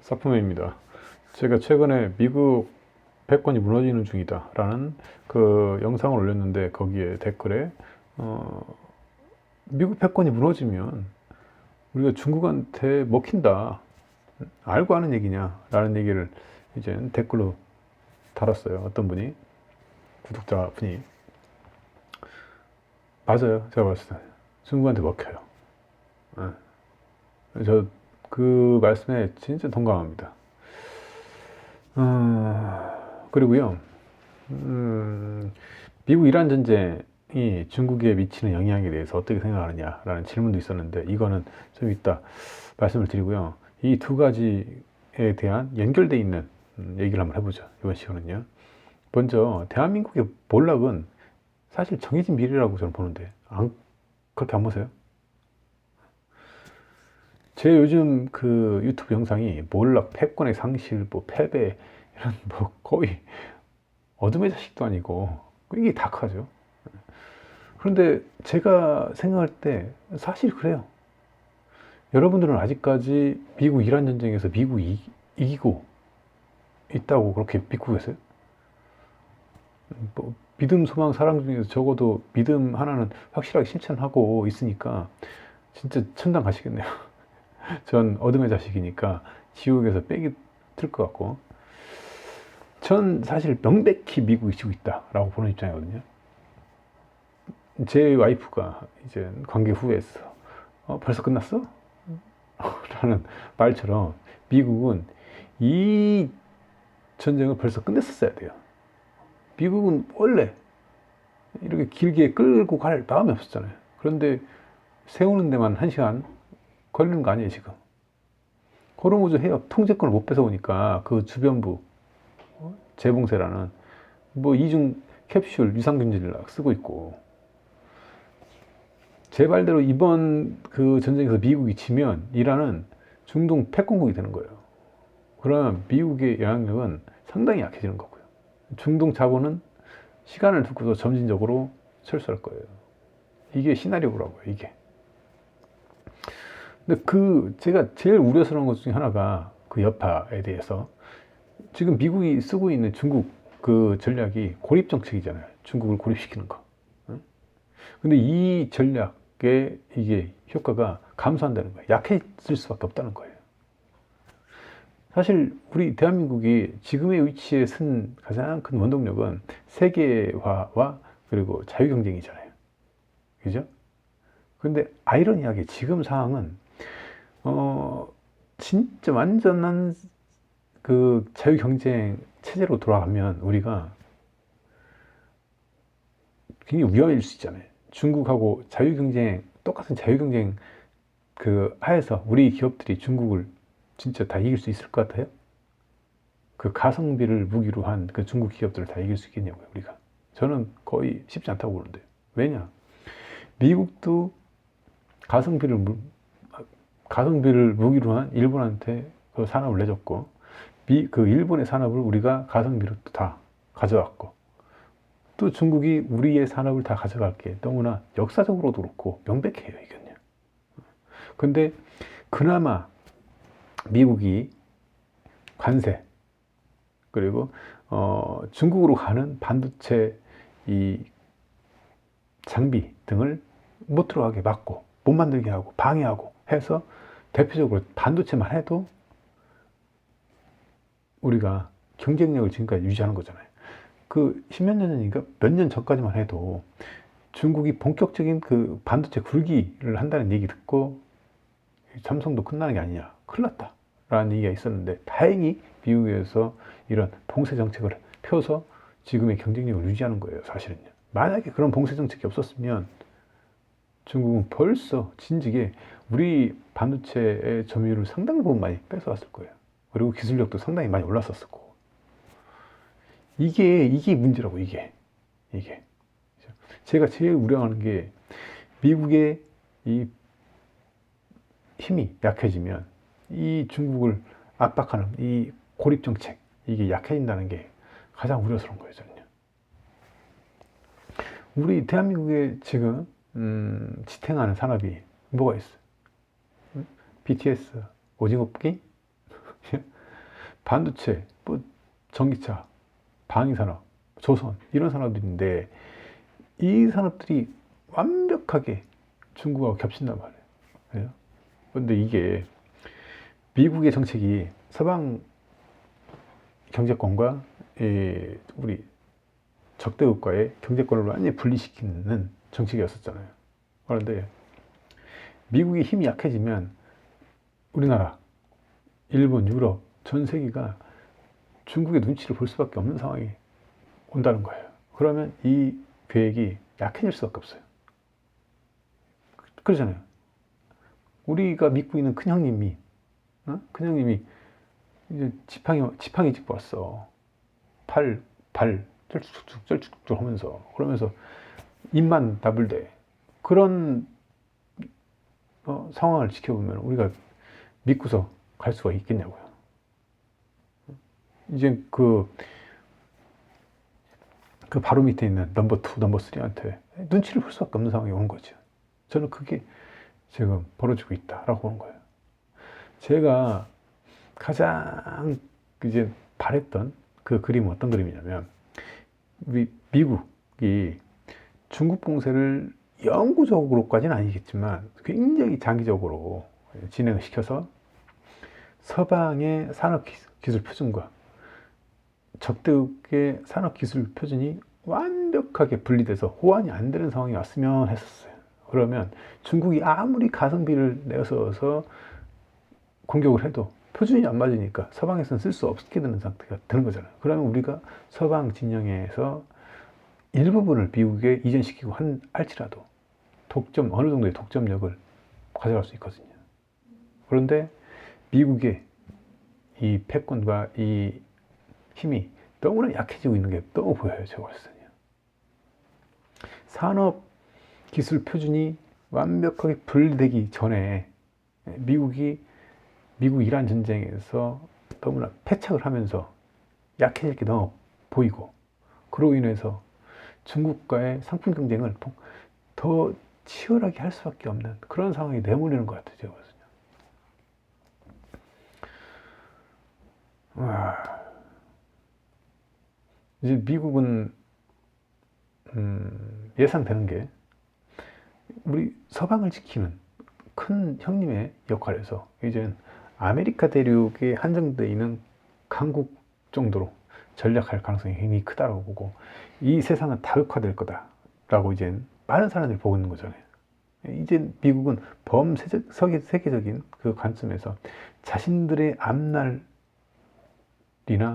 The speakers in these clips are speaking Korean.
사프맨입니다. 제가 최근에 미국 패권이 무너지는 중이다 라는 그 영상을 올렸는데, 거기에 댓글에 미국 패권이 무너지면 우리가 중국한테 먹힌다, 알고 하는 얘기냐 라는 얘기를 이제 댓글로 달았어요. 어떤 분이, 구독자분이. 맞아요, 제가 봤을 때 중국한테 먹혀요. 저 그 말씀에 진짜 동감합니다. 그리고요, 미국 이란 전쟁이 중국에 미치는 영향에 대해서 어떻게 생각하느냐라는 질문도 있었는데, 이거는 좀 이따 말씀을 드리고요. 이 두 가지에 대한 연결돼 있는 얘기를 한번 해보죠, 이번 시간은요. 먼저 대한민국의 몰락은 사실 정해진 미래라고 저는 보는데, 그렇게 안 보세요? 제 요즘 그 유튜브 영상이 몰락, 패권의 상실, 뭐 패배, 이런 뭐 거의 어둠의 자식도 아니고 이게 다크하죠. 그런데 제가 생각할 때 사실 그래요. 여러분들은 아직까지 미국 이란 전쟁에서 미국이 이기고 있다고 그렇게 믿고 계세요? 뭐 믿음, 소망, 사랑 중에서 적어도 믿음 하나는 확실하게 실천하고 있으니까 진짜 천당 가시겠네요. 전 어둠의 자식이니까 지옥에서 빽이 틀 것 같고, 전 사실 명백히 미국이 지고 있다라고 보는 입장이거든요. 제 와이프가 이제 관계 후에서 벌써 끝났어? 라는 말처럼 미국은 이 전쟁을 벌써 끝냈었어야 돼요. 미국은 원래 이렇게 길게 끌고 갈 마음이 없었잖아요. 그런데 세우는 데만 1시간 걸리는 거 아니에요, 지금. 호르무즈 해협 통제권을 못 뺏어오니까 그 주변부, 재봉세라는 뭐 이중 캡슐 유상균질을 쓰고 있고, 제 말대로 이번 그 전쟁에서 미국이 지면 이란은 중동 패권국이 되는 거예요. 그러면 미국의 영향력은 상당히 약해지는 거고요. 중동 자본은 시간을 두고도 점진적으로 철수할 거예요. 이게 시나리오라고요, 이게. 근데 그 제가 제일 우려스러운 것 중에 하나가 그 여파에 대해서, 지금 미국이 쓰고 있는 중국 그 전략이 고립 정책이잖아요. 중국을 고립시키는 거. 근데 이 전략에 이게 효과가 감소한다는 거예요. 약해질 수밖에 없다는 거예요. 사실 우리 대한민국이 지금의 위치에 쓴 가장 큰 원동력은 세계화와 그리고 자유경쟁이잖아요. 그죠? 근데 아이러니하게 지금 상황은 진짜 완전한 그 자유경쟁 체제로 돌아가면 우리가 굉장히 위험해질 수 있잖아요. 중국하고 자유경쟁, 똑같은 자유경쟁 그 하에서 우리 기업들이 중국을 진짜 다 이길 수 있을 것 같아요? 그 가성비를 무기로 한 그 중국 기업들을 다 이길 수 있겠냐고요, 우리가. 저는 거의 쉽지 않다고 보는데요. 왜냐? 미국도 가성비를, 가성비를 무기로 한 일본한테 그 산업을 내줬고, 그 일본의 산업을 우리가 가성비로 다 가져왔고, 또 중국이 우리의 산업을 다 가져갈 게 너무나 역사적으로도 그렇고 명백해요, 이건요. 근데 그나마 미국이 관세, 그리고 중국으로 가는 반도체 이 장비 등을 못 들어가게 막고 못 만들게 하고 방해하고 해서, 대표적으로 반도체만 해도 우리가 경쟁력을 지금까지 유지하는 거잖아요. 그 10년 전인가 몇 년 전까지만 해도 중국이 본격적인 그 반도체 굴기를 한다는 얘기 듣고 삼성도 끝나는 게 아니냐, 큰일 났다 라는 얘기가 있었는데, 다행히 미국에서 이런 봉쇄 정책을 펴서 지금의 경쟁력을 유지하는 거예요, 사실은요. 만약에 그런 봉쇄 정책이 없었으면 중국은 벌써 진즉에 우리 반도체의 점유율을 상당 부분 많이 뺏어왔을 거예요. 그리고 기술력도 상당히 많이 올랐었을 거고. 이게 문제라고, 이게. 제가 제일 우려하는 게, 미국의 이 힘이 약해지면 이 중국을 압박하는 이 고립 정책, 이게 약해진다는 게 가장 우려스러운 거예요, 저는요. 우리 대한민국에 지금 지탱하는 산업이 뭐가 있어요? BTS, 오징어 볶기, 반도체, 뭐 전기차, 방위산업, 조선 이런 산업들인데 이 산업들이 완벽하게 중국하고 겹친단 말이에요. 그런데 이게 미국의 정책이 서방 경제권과 우리 적대국가의 경제권을 완전히 분리시키는 정책이었었잖아요. 그런데 미국이 힘이 약해지면 우리나라, 일본, 유럽, 전 세계가 중국의 눈치를 볼 수밖에 없는 상황이 온다는 거예요. 그러면 이 계획이 약해질 수밖에 없어요. 그러잖아요. 우리가 믿고 있는 큰형님이, 큰형님이 이제 지팡이 짚고 왔어. 발, 쩔쭉쩔쭉 그러면서 입만 다물대. 그런 상황을 지켜보면 우리가 믿고서 갈 수가 있겠냐고요. 이제 그 바로 밑에 있는 넘버 2, 넘버 3한테 눈치를 볼 수밖에 없는 상황이 오는 거죠. 저는 그게 지금 벌어지고 있다라고 보는 거예요. 제가 가장 이제 바랬던 그 그림은 어떤 그림이냐면, 우리 미국이 중국 봉쇄를 영구적으로까지는 아니겠지만 굉장히 장기적으로 진행을 시켜서 서방의 산업기술 표준과 적대국의 산업기술 표준이 완벽하게 분리돼서 호환이 안 되는 상황이 왔으면 했었어요. 그러면 중국이 아무리 가성비를 내서서 공격을 해도 표준이 안 맞으니까 서방에서는 쓸 수 없게 되는 상태가 되는 거잖아요. 그러면 우리가 서방 진영에서 일부분을 미국에 이전시키고 할지라도 어느 정도의 독점력을 가져갈 수 있거든요. 그런데 미국의 이 패권과 이 힘이 너무나 약해지고 있는 게 너무 보여요. 제가 봤을 때는요. 산업 기술 표준이 완벽하게 분리되기 전에 미국 이란 전쟁에서 너무나 패착을 하면서 약해질 게 너무 보이고, 그로 인해서 중국과의 상품 경쟁을 더 치열하게 할 수밖에 없는 그런 상황이 내몰리는 것 같아요. 제가 봤을 때. 이제 미국은 예상되는 게 우리 서방을 지키는 큰 형님의 역할에서 이제는 아메리카 대륙에 한정되어 있는 강국 정도로 전략할 가능성이 굉장히 크다고 보고, 이 세상은 다극화될 거다라고 이제 많은 사람들이 보고 있는 거잖아요. 이제 미국은 세계적인 그 관점에서 자신들의 앞날이나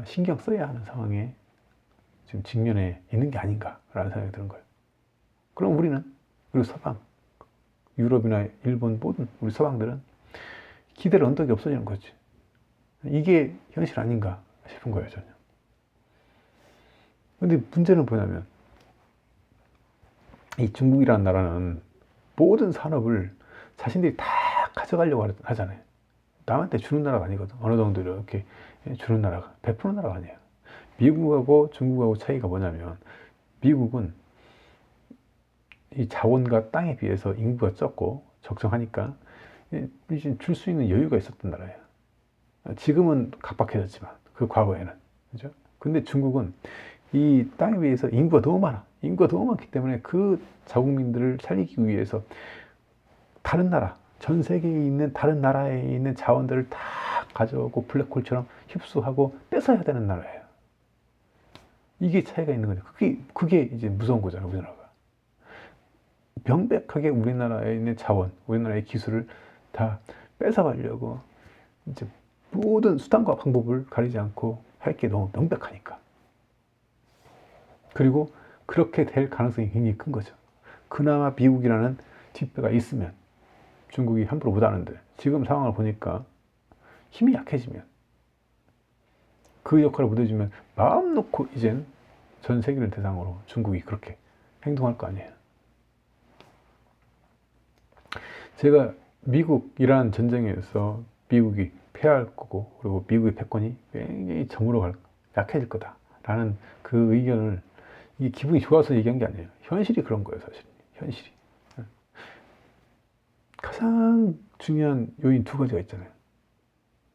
신경 써야 하는 상황에 지금 직면해 있는 게 아닌가라는 생각이 드는 거예요. 그럼 그리고 서방, 유럽이나 일본 모든 우리 서방들은 기댈 언덕이 없어지는 거지. 이게 현실 아닌가 싶은 거예요, 저는. 근데 문제는 뭐냐면, 이 중국이라는 나라는 모든 산업을 자신들이 다 가져가려고 하잖아요. 남한테 주는 나라가 아니거든. 어느 정도 이렇게 주는 나라가, 베푸는 나라가 아니에요. 미국하고 중국하고 차이가 뭐냐면, 미국은 이 자원과 땅에 비해서 인구가 적고 적정하니까 이제 줄 수 있는 여유가 있었던 나라예요. 지금은 각박해졌지만 그 과거에는, 그죠? 근데 중국은 이 땅에 비해서 인구가 너무 많아. 인구가 너무 많기 때문에 그 자국민들을 살리기 위해서 다른 나라, 전 세계에 있는 다른 나라에 있는 자원들을 다 가져오고 블랙홀처럼 흡수하고 뺏어야 되는 나라예요. 이게 차이가 있는 거죠. 그게 이제 무서운 거잖아요, 우리나라가. 명백하게 우리나라에 있는 자원, 우리나라의 기술을 다 뺏어가려고 이제 모든 수단과 방법을 가리지 않고 할 게 너무 명백하니까. 그리고 그렇게 될 가능성이 굉장히 큰 거죠. 그나마 미국이라는 뒷배가 있으면 중국이 함부로 못하는데, 지금 상황을 보니까 힘이 약해지면, 그 역할을 못해주면 마음 놓고 이젠 전 세계를 대상으로 중국이 그렇게 행동할 거 아니에요. 제가 미국-이란 전쟁에서 미국이 패할 거고, 그리고 미국의 패권이 굉장히 약해질 거다라는 그 의견을, 이게 기분이 좋아서 얘기한 게 아니에요. 현실이 그런 거예요, 사실. 현실이. 가장 중요한 요인 두 가지가 있잖아요.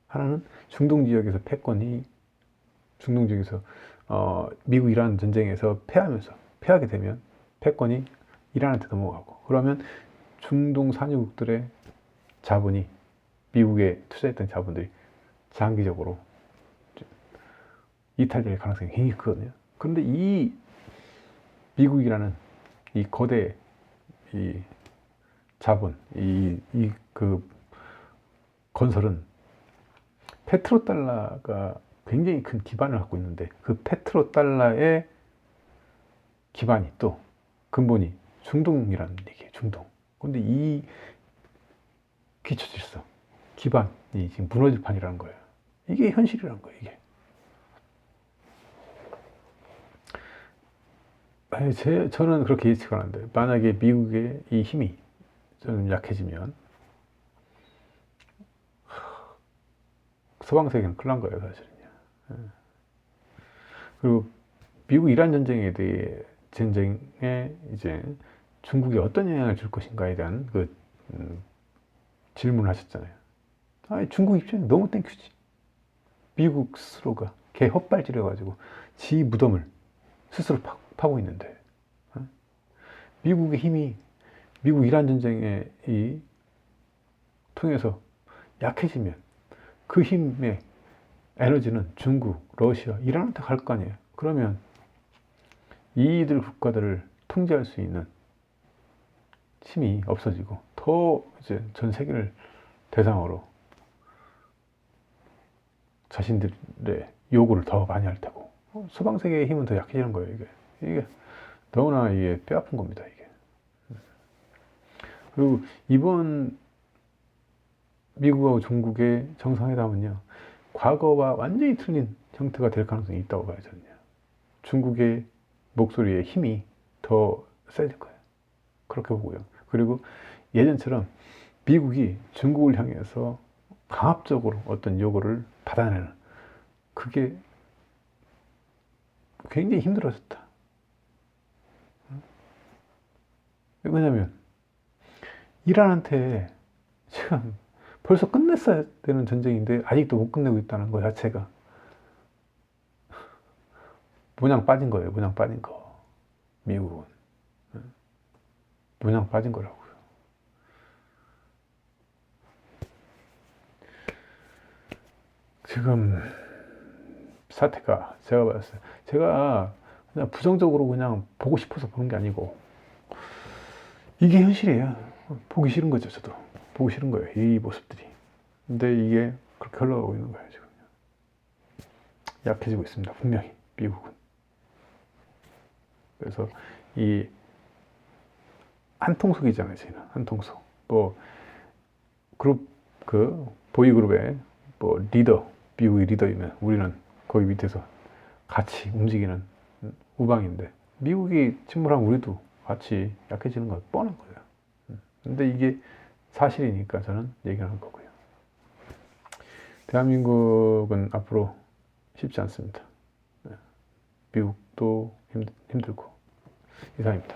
하나는 중동 지역에서 패권이 중동 지역에서 미국 이란 전쟁에서 패하게 되면 패권이 이란한테 넘어가고, 그러면 중동 산유국들의 자본이, 미국에 투자했던 자본들이 장기적으로 이탈될 가능성이 굉장히 크거든요. 그런데 이 미국이라는 이 거대 이 자본, 그 건설은 페트로달러가 굉장히 큰 기반을 갖고 있는데, 그 페트로달러의 기반이 또 근본이 중동이라는 얘기예요. 중동. 근데 이 기초 질서, 기반이 지금 무너질 판이라는 거예요. 이게 현실이라는 거예요. 이게. 저는 그렇게 예측을 하는데, 만약에 미국의 이 힘이 좀 약해지면 서방 세계는 큰일 난 거예요, 사실은요. 그리고 미국 이란 전쟁에 이제 중국이 어떤 영향을 줄 것인가에 대한 그 질문을 하셨잖아요. 중국 입장이 너무 땡큐지. 미국 스스로가 개 헛발질해가지고 지 무덤을 스스로 파고 있는데, 미국의 힘이 미국 이란 전쟁에 통해서 약해지면 그 힘의 에너지는 중국, 러시아, 이란한테 갈 거 아니에요. 그러면 이들 국가들을 통제할 수 있는 힘이 없어지고, 더 이제 전 세계를 대상으로 자신들의 요구를 더 많이 할 테고, 서방 세계의 힘은 더 약해지는 거예요. 이게 너무나 이게 뼈 아픈 겁니다. 이게. 그리고 이번 미국하고 중국의 정상회담은요, 과거와 완전히 틀린 형태가 될 가능성이 있다고 봐요, 저는요. 중국의 목소리의 힘이 더 세질 거예요. 그렇게 보고요. 그리고 예전처럼 미국이 중국을 향해서 강압적으로 어떤 요구를 받아내는, 그게 굉장히 힘들어졌다. 왜냐면 이란한테 지금 벌써 끝냈어야 되는 전쟁인데 아직도 못 끝내고 있다는 것 자체가 문양 빠진 거예요. 문양 빠진 거. 미국은 문양 빠진 거라고요. 지금 사태가, 제가 봤어요. 제가 그냥 부정적으로 그냥 보고 싶어서 보는 게 아니고, 이게 현실이에요. 보기 싫은 거죠. 저도 보기 싫은 거예요, 이 모습들이. 근데 이게 그렇게 흘러가고 있는 거예요. 지금 약해지고 있습니다, 분명히 미국은. 그래서 이 한통속이잖아요, 저희는. 한통속. 뭐 그룹, 그 보이그룹의 뭐 리더, 미국의 리더이면 우리는 거기 밑에서 같이 움직이는 우방인데, 미국이 침몰하면 우리도 같이 약해지는 건 뻔한 거예요. 근데 이게 사실이니까 저는 얘기하는 거고요. 대한민국은 앞으로 쉽지 않습니다. 미국도 힘들고. 이상입니다.